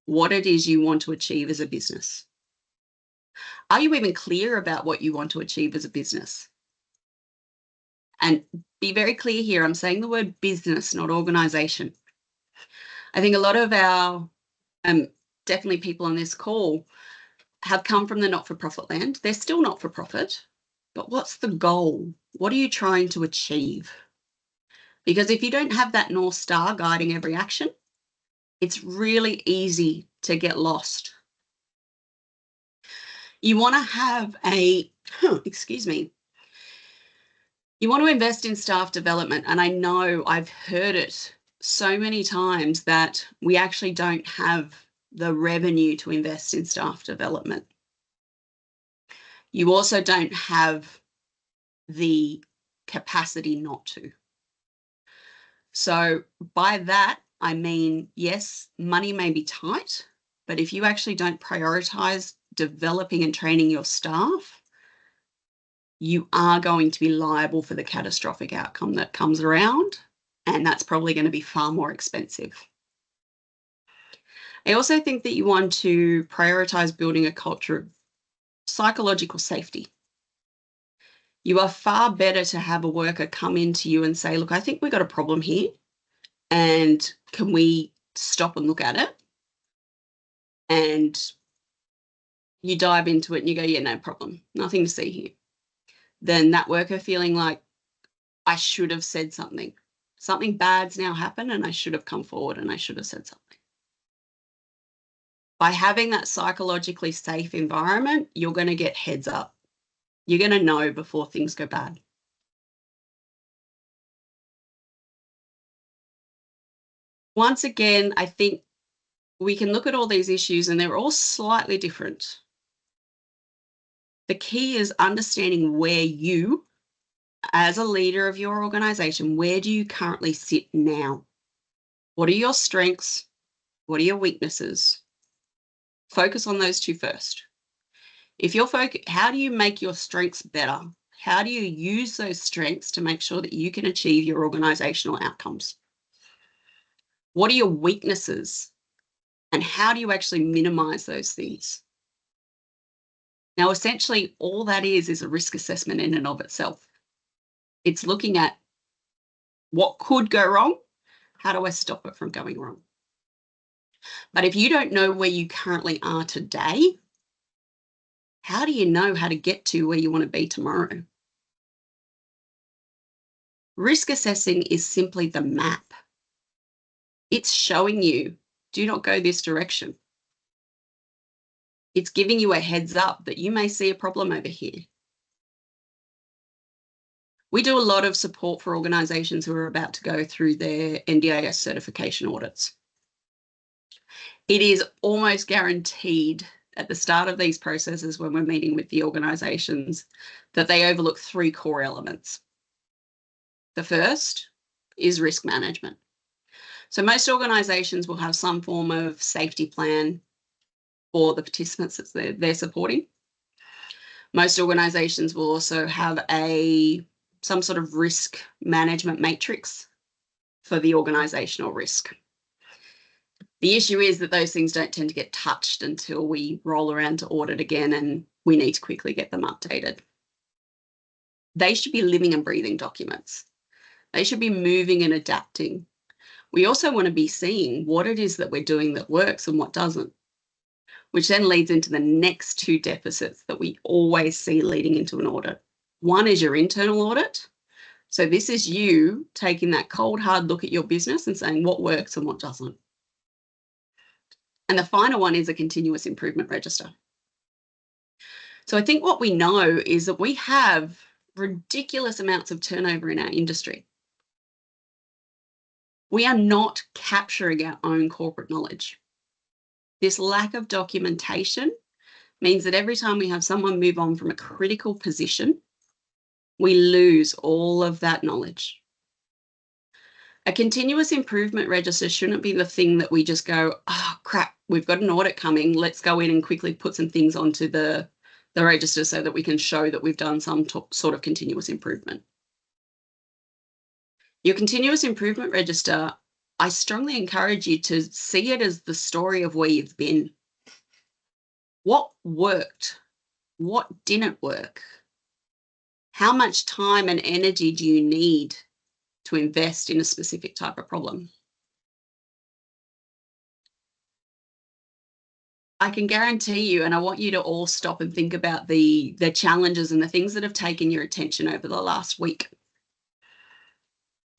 what it is you want to achieve as a business? Are you even clear about what you want to achieve as a business? And be very clear here, I'm saying the word business, not organisation. I think a lot of our, definitely people on this call, have come from the not-for-profit land. They're still not-for-profit, but what's the goal? What are you trying to achieve? Because if you don't have that North Star guiding every action, it's really easy to get lost. You want to have you want to invest in staff development. And I know I've heard it so many times that we actually don't have the revenue to invest in staff development. You also don't have the capacity not to. So by that, I mean, yes, money may be tight, but if you actually don't prioritize developing and training your staff, you are going to be liable for the catastrophic outcome that comes around, and that's probably going to be far more expensive. I also think that you want to prioritize building a culture of psychological safety. You are far better to have a worker come into you and say, look, I think we've got a problem here, and can we stop and look at it? And you dive into it and you go, yeah, no problem, nothing to see here. Then that worker feeling like, I should have said something. Something bad's now happened and I should have come forward and I should have said something. By having that psychologically safe environment, you're going to get heads up. You're going to know before things go bad. Once again, I think we can look at all these issues and they're all slightly different. The key is understanding where you, as a leader of your organisation, where do you currently sit now? What are your strengths? What are your weaknesses? Focus on those two first. If you're how do you make your strengths better? How do you use those strengths to make sure that you can achieve your organisational outcomes? What are your weaknesses? And how do you actually minimise those things? Now, essentially, all that is a risk assessment in and of itself. It's looking at what could go wrong. How do I stop it from going wrong? But if you don't know where you currently are today, how do you know how to get to where you want to be tomorrow? Risk assessing is simply the map. It's showing you, do not go this direction. It's giving you a heads up that you may see a problem over here. We do a lot of support for organisations who are about to go through their NDIS certification audits. It is almost guaranteed at the start of these processes when we're meeting with the organisations that they overlook 3 core elements. The first is risk management. So most organisations will have some form of safety plan for the participants that they're supporting. Most organisations will also have some sort of risk management matrix for the organisational risk. The issue is that those things don't tend to get touched until we roll around to audit again, and we need to quickly get them updated. They should be living and breathing documents. They should be moving and adapting. We also want to be seeing what it is that we're doing that works and what doesn't, which then leads into the next 2 deficits that we always see leading into an audit. One is your internal audit. So this is you taking that cold, hard look at your business and saying what works and what doesn't. And the final one is a continuous improvement register. So I think what we know is that we have ridiculous amounts of turnover in our industry. We are not capturing our own corporate knowledge. This lack of documentation means that every time we have someone move on from a critical position, we lose all of that knowledge. A continuous improvement register shouldn't be the thing that we just go, oh crap, we've got an audit coming, let's go in and quickly put some things onto the register so that we can show that we've done some sort of continuous improvement. Your continuous improvement register, I strongly encourage you to see it as the story of where you've been. What worked? What didn't work? How much time and energy do you need to invest in a specific type of problem? I can guarantee you, and I want you to all stop and think about the challenges and the things that have taken your attention over the last week.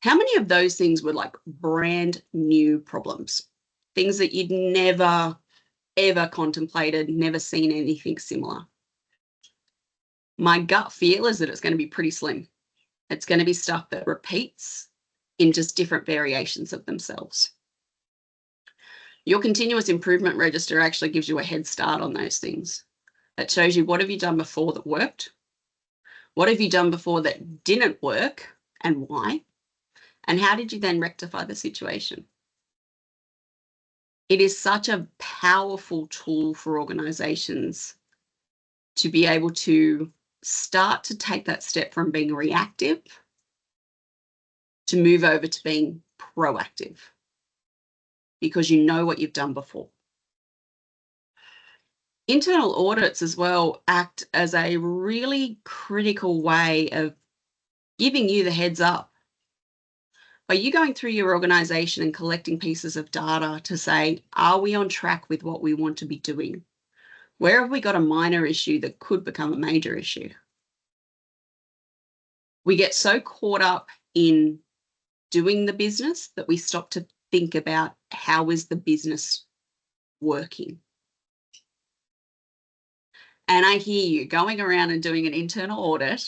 How many of those things were like brand new problems? Things that you'd never, ever contemplated, never seen anything similar? My gut feel is that it's going to be pretty slim. It's going to be stuff that repeats in just different variations of themselves. Your continuous improvement register actually gives you a head start on those things. It shows you what have you done before that worked? What have you done before that didn't work and why? And how did you then rectify the situation? It is such a powerful tool for organizations to be able to start to take that step from being reactive to move over to being proactive, because you know what you've done before. Internal audits as well act as a really critical way of giving you the heads up. By you going through your organization and collecting pieces of data to say, are we on track with what we want to be doing? Where have we got a minor issue that could become a major issue? We get so caught up in doing the business that we stop to think about how is the business working. And I hear you going around and doing an internal audit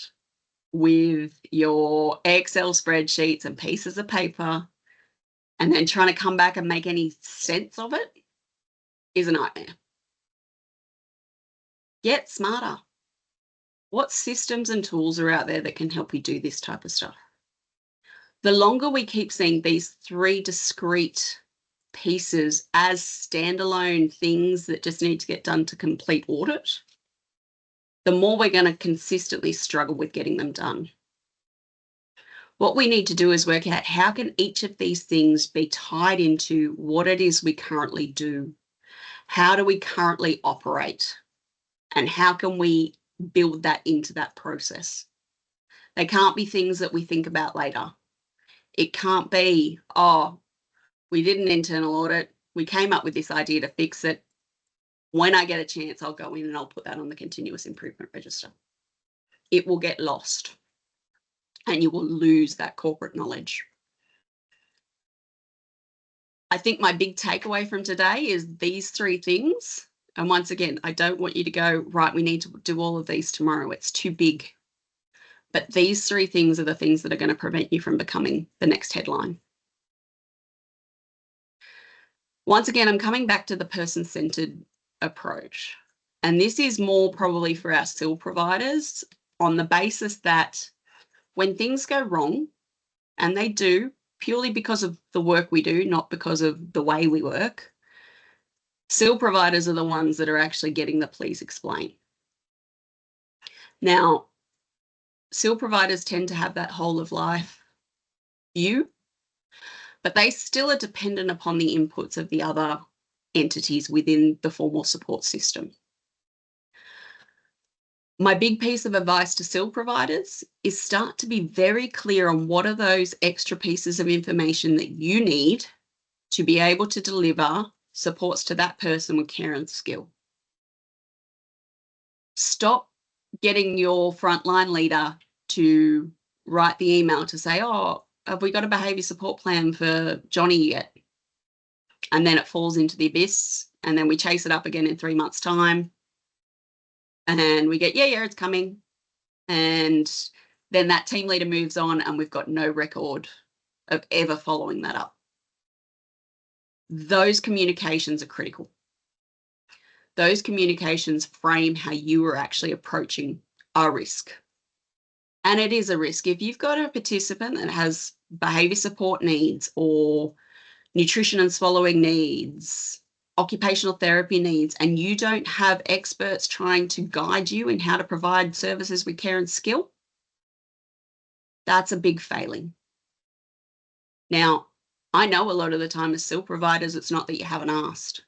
with your Excel spreadsheets and pieces of paper, and then trying to come back and make any sense of it is a nightmare. Get smarter. What systems and tools are out there that can help you do this type of stuff? The longer we keep seeing these 3 discrete pieces as standalone things that just need to get done to complete audit, the more we're going to consistently struggle with getting them done. What we need to do is work out how can each of these things be tied into what it is we currently do? How do we currently operate? And how can we build that into that process? They can't be things that we think about later. It can't be, oh, we did an internal audit, we came up with this idea to fix it. When I get a chance, I'll go in and I'll put that on the continuous improvement register. It will get lost and you will lose that corporate knowledge. I think my big takeaway from today is these 3 things. And once again, I don't want you to go, right, we need to do all of these tomorrow. It's too big. But these 3 things are the things that are going to prevent you from becoming the next headline. Once again, I'm coming back to the person-centered approach. And this is more probably for our SIL providers on the basis that when things go wrong, and they do purely because of the work we do, not because of the way we work, SIL providers are the ones that are actually getting the please explain. Now, SIL providers tend to have that whole of life view, but they still are dependent upon the inputs of the other entities within the formal support system. My big piece of advice to SIL providers is start to be very clear on what are those extra pieces of information that you need to be able to deliver supports to that person with care and skill. Stop getting your frontline leader to write the email to say, oh, have we got a behaviour support plan for Johnny yet? And then it falls into the abyss, and then we chase it up again in 3 months' time. And we get, yeah, it's coming. And then that team leader moves on and we've got no record of ever following that up. Those communications are critical. Those communications frame how you are actually approaching a risk. And it is a risk. If you've got a participant that has behaviour support needs or nutrition and swallowing needs, occupational therapy needs, and you don't have experts trying to guide you in how to provide services with care and skill, that's a big failing. Now, I know a lot of the time as SIL providers, it's not that you haven't asked.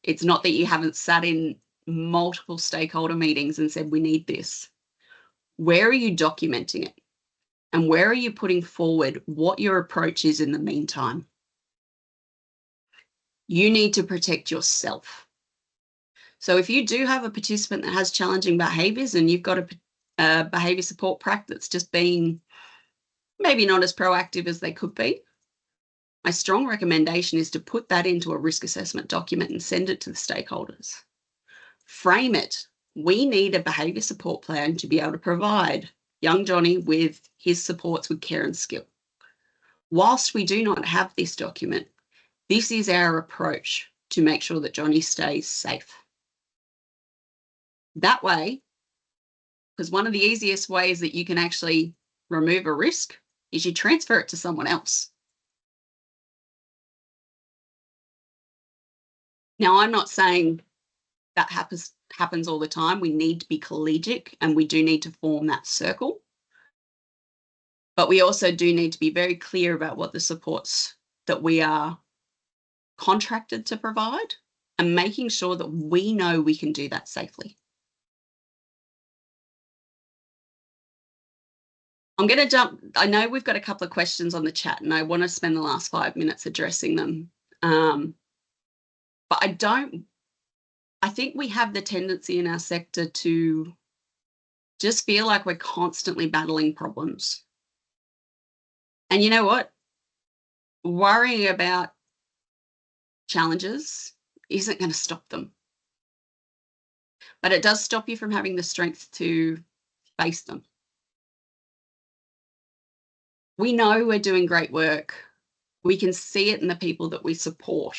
It's not that you haven't sat in multiple stakeholder meetings and said, we need this. Where are you documenting it? And where are you putting forward what your approach is in the meantime? You need to protect yourself. So if you do have a participant that has challenging behaviours and you've got a behaviour support practice that's just being maybe not as proactive as they could be, my strong recommendation is to put that into a risk assessment document and send it to the stakeholders. Frame it. We need a behaviour support plan to be able to provide young Johnny with his supports with care and skill. Whilst we do not have this document, this is our approach to make sure that Johnny stays safe. That way, because one of the easiest ways that you can actually remove a risk is you transfer it to someone else. Now, I'm not saying that happens all the time. We need to be collegiate and we do need to form that circle. But we also do need to be very clear about what the supports that we are contracted to provide and making sure that we know we can do that safely. I'm going to jump. I know we've got a couple of questions on the chat and I want to spend the last 5 minutes addressing them. But I think we have the tendency in our sector to just feel like we're constantly battling problems. And you know what? Worrying about challenges isn't going to stop them. But it does stop you from having the strength to face them. We know we're doing great work. We can see it in the people that we support.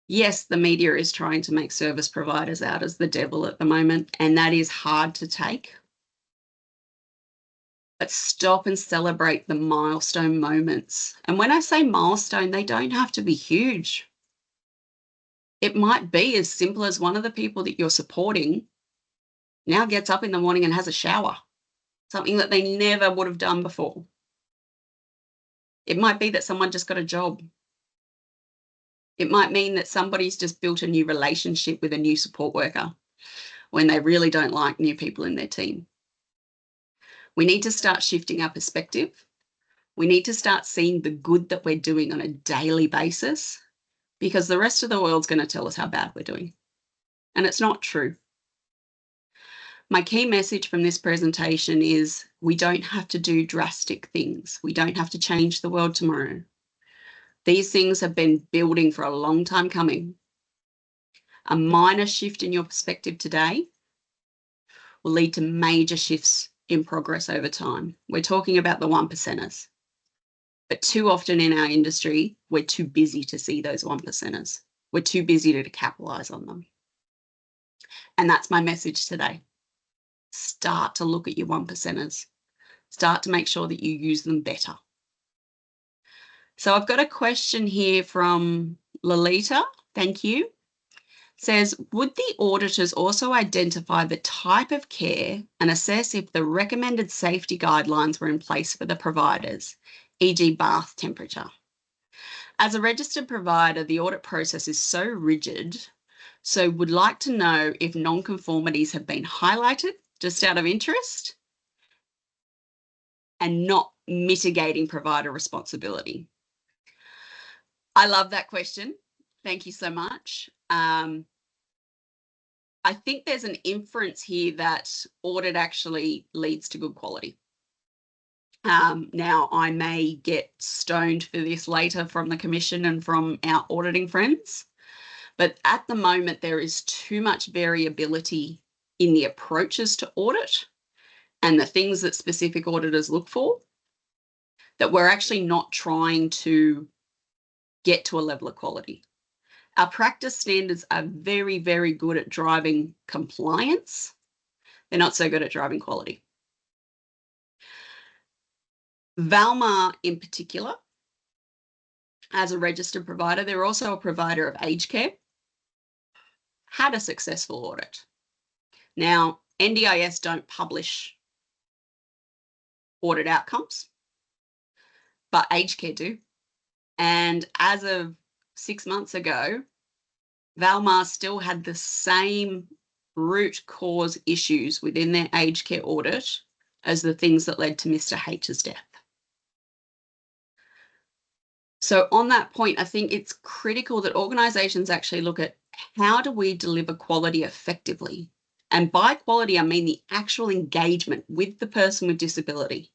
Yes, the media is trying to make service providers out as the devil at the moment, and that is hard to take. But stop and celebrate the milestone moments. And when I say milestone, they don't have to be huge. It might be as simple as one of the people that you're supporting now gets up in the morning and has a shower, something that they never would have done before. It might be that someone just got a job. It might mean that somebody's just built a new relationship with a new support worker when they really don't like new people in their team. We need to start shifting our perspective. We need to start seeing the good that we're doing on a daily basis, because the rest of the world's going to tell us how bad we're doing. And it's not true. My key message from this presentation is we don't have to do drastic things. We don't have to change the world tomorrow. These things have been building for a long time coming. A minor shift in your perspective today will lead to major shifts in progress over time. We're talking about the 1%ers. But too often in our industry, we're too busy to see those 1%ers. We're too busy to capitalize on them. And that's my message today. Start to look at your 1%ers. Start to make sure that you use them better. So I've got a question here from Lolita. Thank you. Says, would the auditors also identify the type of care and assess if the recommended safety guidelines were in place for the providers, e.g. bath temperature? As a registered provider, the audit process is so rigid, so would like to know if non-conformities have been highlighted just out of interest and not mitigating provider responsibility. I love that question. Thank you so much. I think there's an inference here that audit actually leads to good quality. Now, I may get stoned for this later from the Commission and from our auditing friends, but at the moment there is too much variability in the approaches to audit and the things that specific auditors look for, that we're actually not trying to get to a level of quality. Our practice standards are very, very good at driving compliance. They're not so good at driving quality. Valmar in particular, as a registered provider, they're also a provider of aged care, had a successful audit. Now, NDIS don't publish audit outcomes, but aged care do. And as of 6 months ago, Valmar still had the same root cause issues within their aged care audit as the things that led to Mr. H's death. So on that point, I think it's critical that organisations actually look at how do we deliver quality effectively? And by quality, I mean the actual engagement with the person with disability.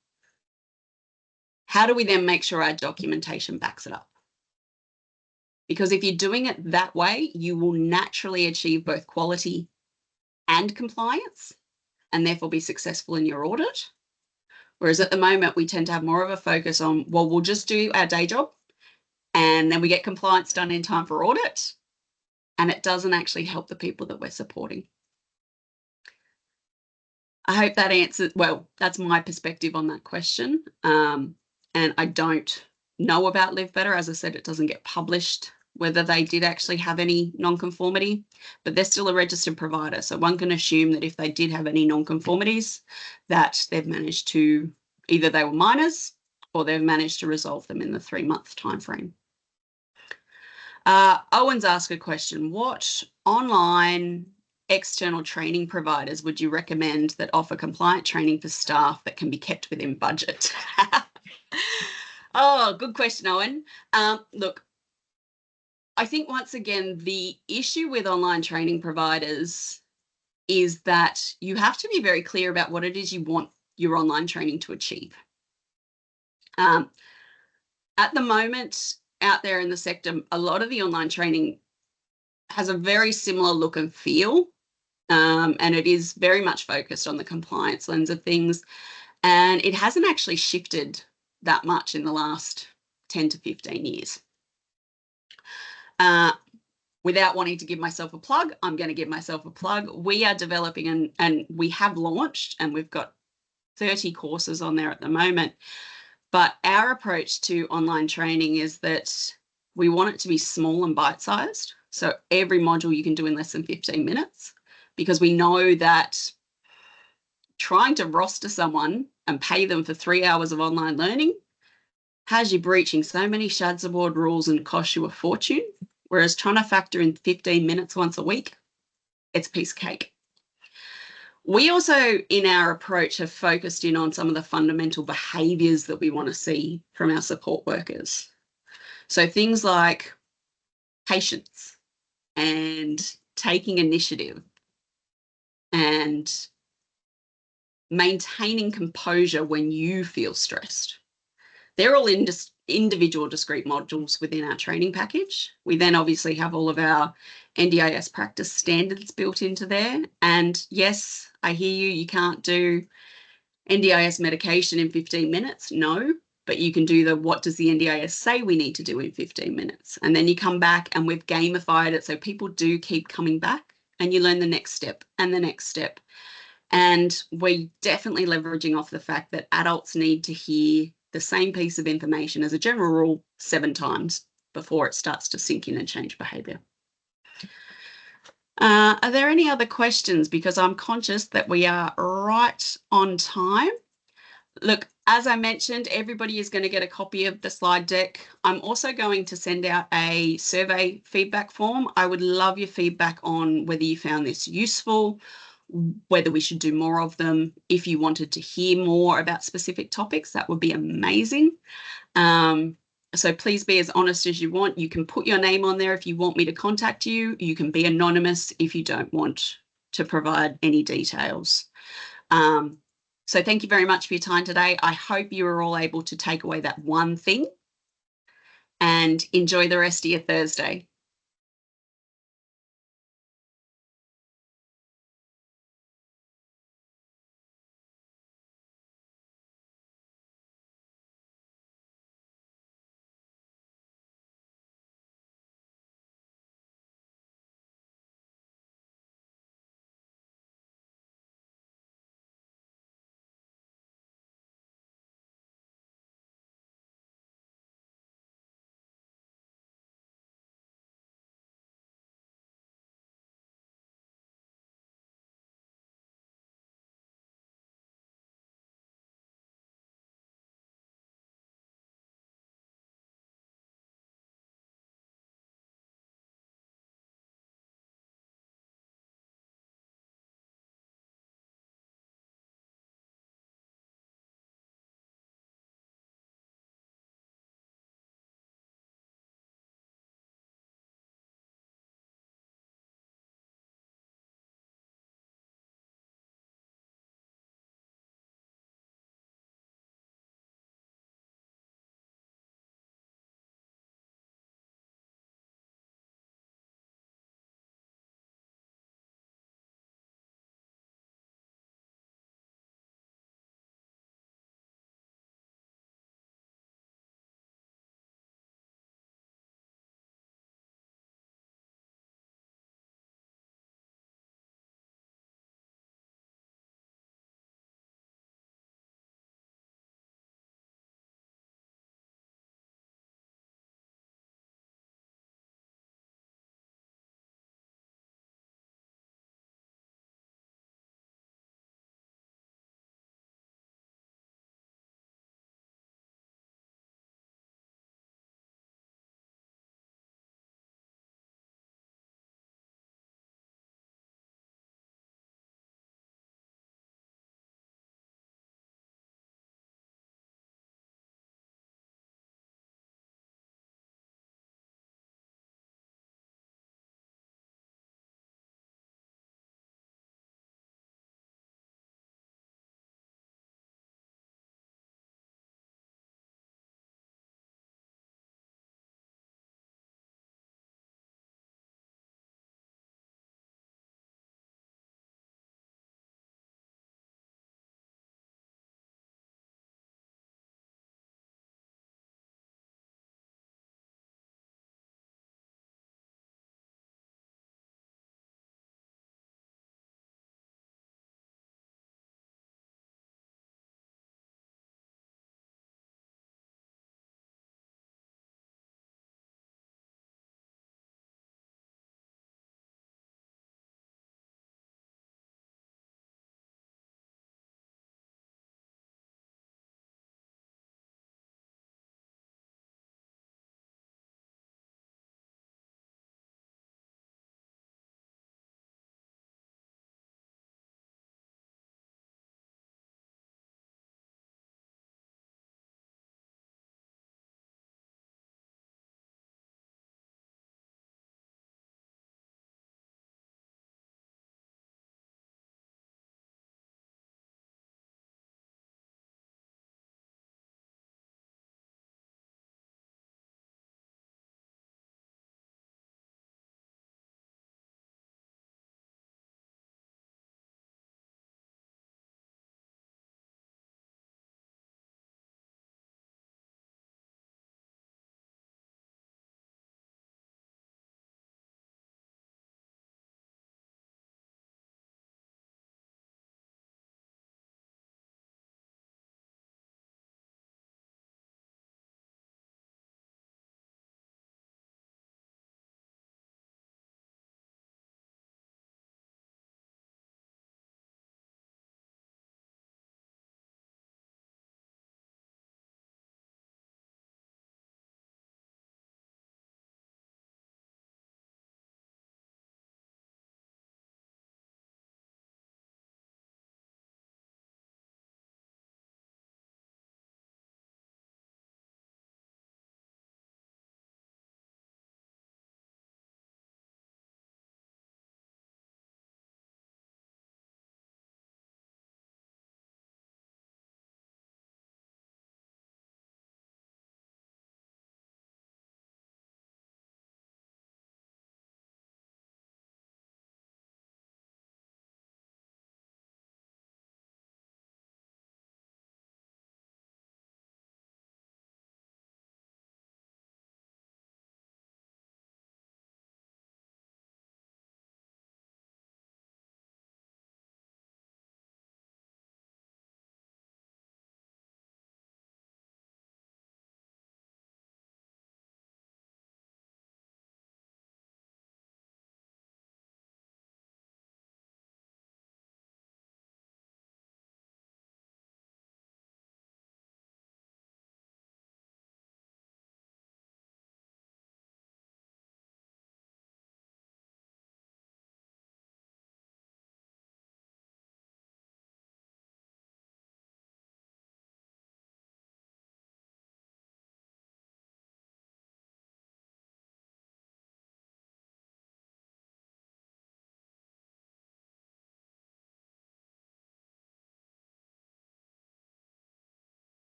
How do we then make sure our documentation backs it up? Because if you're doing it that way, you will naturally achieve both quality and compliance and therefore be successful in your audit. Whereas at the moment, we tend to have more of a focus on, well, we'll just do our day job and then we get compliance done in time for audit, and it doesn't actually help the people that we're supporting. I hope that answers, well, that's my perspective on that question. And I don't know about Live Better. As I said, it doesn't get published whether they did actually have any non-conformity, but they're still a registered provider. So one can assume that if they did have any non-conformities, that they've managed to, either they were minors or they've managed to resolve them in the 3-month timeframe. Owen's asked a question. What online external training providers would you recommend that offer compliant training for staff that can be kept within budget? Oh, good question, Owen. Look, I think once again, the issue with online training providers is that you have to be very clear about what it is you want your online training to achieve. At the moment, out there in the sector, a lot of the online training has a very similar look and feel, and it is very much focused on the compliance lens of things, and it hasn't actually shifted that much in the last 10 to 15 years. Without wanting to give myself a plug, I'm going to give myself a plug. We are developing and we have launched, and we've got 30 courses on there at the moment. But our approach to online training is that we want it to be small and bite-sized. So every module you can do in less than 15 minutes, because we know that trying to roster someone and pay them for 3 hours of online learning has you breaching so many SHADS Award rules and costs you a fortune, whereas trying to factor in 15 minutes once a week, it's a piece of cake. We also, in our approach, have focused in on some of the fundamental behaviours that we want to see from our support workers. So things like patience and taking initiative and maintaining composure when you feel stressed. They're all individual discrete modules within our training package. We then obviously have all of our NDIS practice standards built into there. And yes, I hear you, you can't do NDIS medication in 15 minutes. No, but you can do the what does the NDIS say we need to do in 15 minutes. And then you come back and we've gamified it so people do keep coming back and you learn the next step and the next step. And we're definitely leveraging off the fact that adults need to hear the same piece of information as a general rule 7 times before it starts to sink in and change behaviour. Are there any other questions? Because I'm conscious that we are right on time. Look, as I mentioned, everybody is going to get a copy of the slide deck. I'm also going to send out a survey feedback form. I would love your feedback on whether you found this useful, whether we should do more of them. If you wanted to hear more about specific topics, that would be amazing. So please be as honest as you want. You can put your name on there if you want me to contact you. You can be anonymous if you don't want to provide any details. So thank you very much for your time today. I hope you are all able to take away that one thing and enjoy the rest of your Thursday.